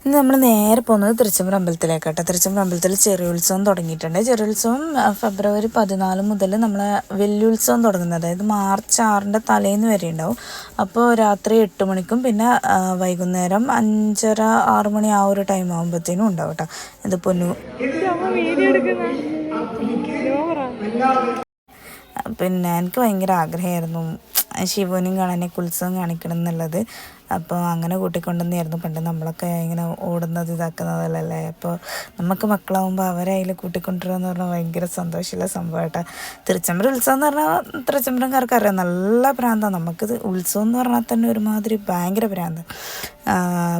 ഇന്ന് നമ്മൾ നേരെ പോകുന്നത് തിരുച്ചമ്പൂർ അമ്പലത്തിലേക്കാട്ടോ. തിരുച്ചമ്പൂർ അമ്പലത്തിൽ ചെറിയുത്സവം തുടങ്ങിയിട്ടുണ്ട്. ചെറിയുത്സവം ഫെബ്രുവരി 14 മുതൽ നമ്മളെ വെല്ലുത്സവം തുടങ്ങുന്നത്, അതായത് മാർച്ച് 6 തലേന്ന് വരെ ഉണ്ടാവും. അപ്പോൾ രാത്രി 8 മണിക്കും പിന്നെ വൈകുന്നേരം 5:30 6 മണി ആ ഒരു ടൈം ആകുമ്പോഴത്തേനും ഉണ്ടാവും കേട്ടോ. ഇത് പൊന്നു പിന്നെ എനിക്ക് ഭയങ്കര ആഗ്രഹമായിരുന്നു ശിവനും കാണാനൊക്കെ ഉത്സവം കാണിക്കണം എന്നുള്ളത്. അപ്പോൾ അങ്ങനെ കൂട്ടിക്കൊണ്ടുവന്നായിരുന്നു. പണ്ട് നമ്മളൊക്കെ ഇങ്ങനെ ഓടുന്നത് ഇതാക്കുന്നതല്ലേ. അപ്പോൾ നമുക്ക് മക്കളാവുമ്പോൾ അവരെ അതിൽ കൂട്ടിക്കൊണ്ടുവരിക എന്ന് പറഞ്ഞാൽ ഭയങ്കര സന്തോഷമുള്ള സംഭവമായിട്ടാണ്. തിരുച്ചമ്പൂർ ഉത്സവം എന്ന് പറഞ്ഞാൽ തിരുച്ചമ്പൂരംകാർക്ക് അറിയാം, നല്ല ഭ്രാന്താണ്. നമുക്കിത് ഉത്സവം എന്ന് പറഞ്ഞാൽ തന്നെ ഒരുമാതിരി ഭയങ്കര ഭ്രാന്ത്.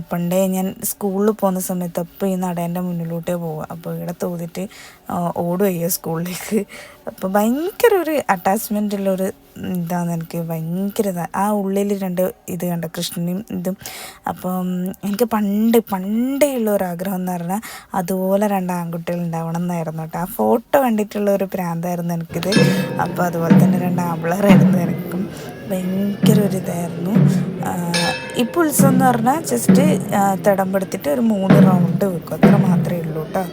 പണ്ടേ ഞാൻ സ്കൂളിൽ പോകുന്ന സമയത്ത് അപ്പോൾ ഈ നടേൻ്റെ മുന്നിലോട്ടേ പോവുക. അപ്പോൾ ഇവിടെ തോന്നിയിട്ട് ഓടുകയോ സ്കൂളിലേക്ക്. അപ്പോൾ ഭയങ്കര ഒരു അറ്റാച്ച്മെൻ്റ് ഉള്ളൊരു ഇതാണ് എനിക്ക്. ഭയങ്കര ആ ഉള്ളിൽ 2 ഇത് കണ്ട കൃഷ്ണനും ഇതും. അപ്പം എനിക്ക് പണ്ടേ ഉള്ള ഒരു ആഗ്രഹം എന്ന് പറഞ്ഞാൽ അതുപോലെ 2 ആൺകുട്ടികൾ ഉണ്ടാവണം എന്നായിരുന്നു കേട്ടോ. ആ ഫോട്ടോ കണ്ടിട്ടുള്ള ഒരു പ്രാന്തായിരുന്നു എനിക്കിത്. അപ്പോൾ അതുപോലെ തന്നെ 2 ആമ്പിളറായിരുന്നു എനിക്കും. ഭയങ്കര ഒരു ഇതായിരുന്നു. ഇപ്പോൾ ഉത്സവം എന്ന് പറഞ്ഞാൽ ജസ്റ്റ് തിടമ്പെടുത്തിട്ട് ഒരു 3 റൗണ്ട് വെക്കും, അത്ര മാത്രമേ ഉള്ളൂ കേട്ടോ.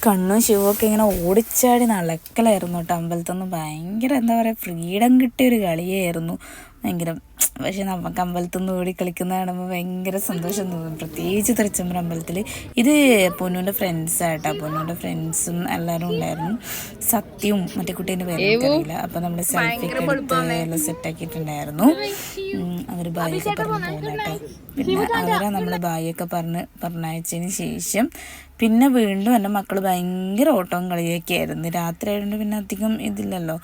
കണ്ണും ശിവമൊക്കെ ഇങ്ങനെ ഓടിച്ചാടി നടക്കലായിരുന്നു കേട്ടോ. അമ്പലത്തിൽ നിന്ന് ഭയങ്കര എന്താ പറയുക, ഫ്രീഡം കിട്ടിയൊരു കളിയായിരുന്നു. ഭയങ്കര പക്ഷെ നമുക്ക് അമ്പലത്തിൽ നിന്ന് ഓടി കളിക്കുന്ന കാണുമ്പോൾ ഭയങ്കര സന്തോഷം തോന്നും, പ്രത്യേകിച്ച് തൃച്ചംബരം അമ്പലത്തിൽ. ഇത് പൊന്നൂൻ്റെ ഫ്രണ്ട്സായിട്ടാ, പൊന്നൂൻ്റെ ഫ്രണ്ട്സും എല്ലാവരും ഉണ്ടായിരുന്നു. സത്യവും മറ്റേ കുട്ടീൻ്റെ പേരറിയില്ല. അപ്പോൾ നമ്മൾ സെൽഫിയൊക്കെ എടുത്ത് എല്ലാം സെറ്റാക്കിയിട്ടുണ്ടായിരുന്നു. അവർ ബായൊക്കെ പറഞ്ഞ് പോകുന്നേട്ടോ. പിന്നെ അവരെ നമ്മൾ ബായൊക്കെ പറഞ്ഞയച്ചതിന് ശേഷം പിന്നെ വീണ്ടും എൻ്റെ മക്കൾ ഭയങ്കര ഓട്ടവും കളിയൊക്കെ ആയിരുന്നു. രാത്രി ആയതുകൊണ്ട് പിന്നെ അധികം ഇതില്ലല്ലോ.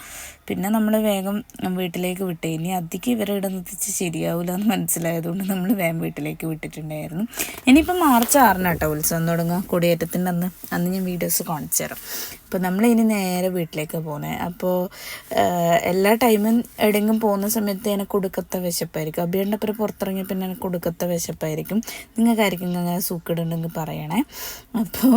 പിന്നെ നമ്മൾ വേഗം വീട്ടിലേക്ക് വിട്ടു. ഇനി അധികം ഇവരെ ഇവിടെ നിർത്തിച്ച് ശരിയാവില്ല എന്ന് മനസ്സിലായതുകൊണ്ട് നമ്മൾ വേഗം വീട്ടിലേക്ക് വിട്ടിട്ടുണ്ടായിരുന്നു. ഇനിയിപ്പോൾ മാർച്ച് 6 കേട്ടോ ഉത്സവം തുടങ്ങുക, കൊടിയേറ്റത്തിൻ്റെ അന്ന് ഞാൻ വീഡിയോസ് കാണിച്ചു തരാം. അപ്പോൾ നമ്മളിനി നേരെ വീട്ടിലേക്ക് പോകുന്നത്. അപ്പോൾ എല്ലാ ടൈമും എവിടെയെങ്കിലും പോകുന്ന സമയത്ത് എനിക്ക് കൊടുക്കത്ത വിശപ്പായിരിക്കും. അബിയുടെ അപ്പുറം പുറത്തിറങ്ങിയ പിന്നെ എനിക്ക് കൊടുക്കത്ത വിശപ്പായിരിക്കും. നിങ്ങൾക്കായിരിക്കും ഇങ്ങനെ സൂക്കിടുണ്ടെങ്കിൽ പറയണേ. അപ്പോൾ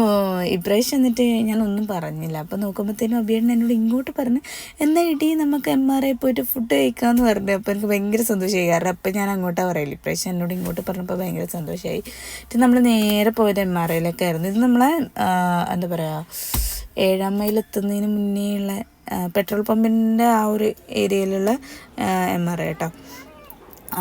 ഇപ്രാവശ്യം എന്നിട്ട് ഞാനൊന്നും പറഞ്ഞില്ല. അപ്പോൾ നോക്കുമ്പോഴത്തേനും അബിയേട്ടൻ എന്നോട് ഇങ്ങോട്ട് പറഞ്ഞ് എന്നാ ഇടി നമുക്ക് MRI പോയിട്ട് ഫുഡ് കഴിക്കാമെന്ന് പറഞ്ഞു. അപ്പോൾ എനിക്ക് ഭയങ്കര സന്തോഷമായി. കാരണം അപ്പം ഞാൻ അങ്ങോട്ടാണ് പറയില്ല. ഇപ്രാവശ്യം എന്നോട് ഇങ്ങോട്ട് പറഞ്ഞപ്പോൾ ഭയങ്കര സന്തോഷമായി. എന്നിട്ട് നമ്മൾ നേരെ പോയത് MRIയിലൊക്കെ ആയിരുന്നു. ഇത് നമ്മളെ എന്താ പറയുക 7-ാം മൈൽ എത്തുന്നതിന് മുന്നേ ഉള്ള പെട്രോൾ പമ്പിൻ്റെ ആ ഒരു ഏരിയയിലുള്ള MRI കേട്ടോ.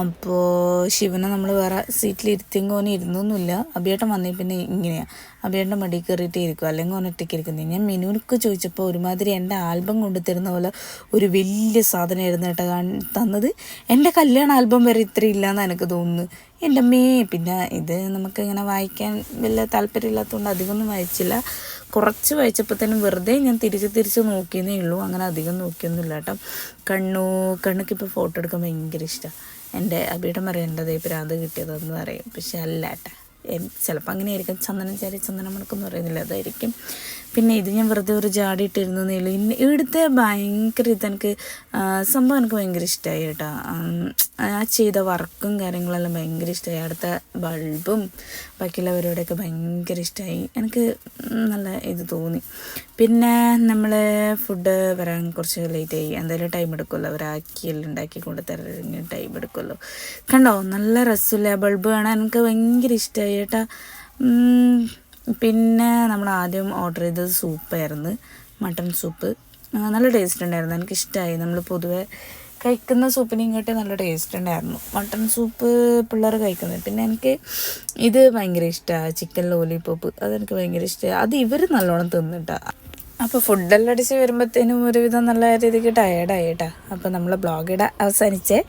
അപ്പോൾ ശിവനെ നമ്മൾ വേറെ സീറ്റിൽ ഇരുത്തിയെങ്കിൽ ഇരുന്നൊന്നുമില്ല. അബിയേട്ടൻ വന്നേ പിന്നെ ഇങ്ങനെയാണ്, അബിയേട്ടൻ്റെ മടി കയറിയിട്ടേ ഇരിക്കും, അല്ലെങ്കിൽ ഓൻ ഒറ്റയ്ക്ക് ഇരിക്കുന്നത്. ഞാൻ മെനുവിനൊക്കെ ചോദിച്ചപ്പോൾ ഒരുമാതിരി എൻ്റെ ആൽബം കൊണ്ടു തരുന്ന പോലെ ഒരു വലിയ സാധനമായിരുന്നു കേട്ടോ തന്നത്. എൻ്റെ കല്യാണ ആൽബം വരെ ഇത്ര ഇല്ലയെന്നാണ് എനിക്ക് തോന്നുന്നു. എൻ്റെ അമ്മേ. പിന്നെ ഇത് നമുക്ക് ഇങ്ങനെ വായിക്കാൻ വലിയ താല്പര്യമില്ലാത്തതുകൊണ്ട് അധികമൊന്നും വായിച്ചില്ല. കുറച്ച് വായിച്ചപ്പോഴത്തേനും വെറുതെ ഞാൻ തിരിച്ച് നോക്കിയെന്നേ ഉള്ളൂ. അങ്ങനെ അധികം നോക്കിയൊന്നുമില്ല കേട്ടോ. കണ്ണുക്കിപ്പോൾ ഫോട്ടോ എടുക്കാൻ ഭയങ്കര ഇഷ്ടമാണ്. എൻ്റെ അബിയുടെ പറയേണ്ടത് ഭ്രാന്ത് കിട്ടിയതെന്ന് പറയും, പക്ഷെ അല്ല കേട്ടോ. ചിലപ്പോൾ അങ്ങനെ ആയിരിക്കും. ചന്ദനം മണക്കെന്ന് പറയുന്നില്ല, അതായിരിക്കും. പിന്നെ ഇത് ഞാൻ വെറുതെ ഒരു ജാടിയിട്ടിരുന്നേ ഉള്ളൂ. ഇവിടുത്തെ ഭയങ്കര ഇതെനിക്ക് സംഭവം എനിക്ക് ഭയങ്കര ഇഷ്ടമായി കേട്ടോ. ആ ചെയ്ത വർക്കും കാര്യങ്ങളെല്ലാം ഭയങ്കര ഇഷ്ടമായി. അടുത്ത ബൾബും ബാക്കിയുള്ളവരോടൊക്കെ ഭയങ്കര ഇഷ്ടമായി. എനിക്ക് നല്ല ഇത് തോന്നി. പിന്നെ നമ്മൾ ഫുഡ് വരാൻ കുറച്ച് ലേറ്റായി. എന്തായാലും ടൈം എടുക്കുമല്ലോ, അവരാക്കിയെല്ലാം ഉണ്ടാക്കി കൊണ്ട് തരാൻ ടൈം എടുക്കുമല്ലോ. കണ്ടോ നല്ല രസമില്ല ബൾബ് കാണാൻ. എനിക്ക് ഭയങ്കര ഇഷ്ടമായി കേട്ടോ. പിന്നെ നമ്മൾ ആദ്യം ഓർഡർ ചെയ്തത് സൂപ്പായിരുന്നു, മട്ടൺ സൂപ്പ്. നല്ല ടേസ്റ്റ് ഉണ്ടായിരുന്നു, എനിക്കിഷ്ടമായി. നമ്മൾ പൊതുവെ കഴിക്കുന്ന സൂപ്പിന് ഇങ്ങോട്ട് നല്ല ടേസ്റ്റ് ഉണ്ടായിരുന്നു. മട്ടൺ സൂപ്പ് പിള്ളേർ കഴിക്കുന്നത്. പിന്നെ എനിക്ക് ഇത് ഭയങ്കര ഇഷ്ടമാണ്, ചിക്കൻ ലോലിപോപ്പ്. അതെനിക്ക് ഭയങ്കര ഇഷ്ടമായി. അത് ഇവർ നല്ലോണം തിന്നിട്ടാണ്. അപ്പോൾ ഫുഡെല്ലാം അടിച്ച് വരുമ്പോഴത്തേനും ഒരുവിധം നല്ല രീതിക്ക് ടയേർഡായി കേട്ടോ. അപ്പോൾ നമ്മൾ ബ്ലോഗ് അവസാനിച്ചേ.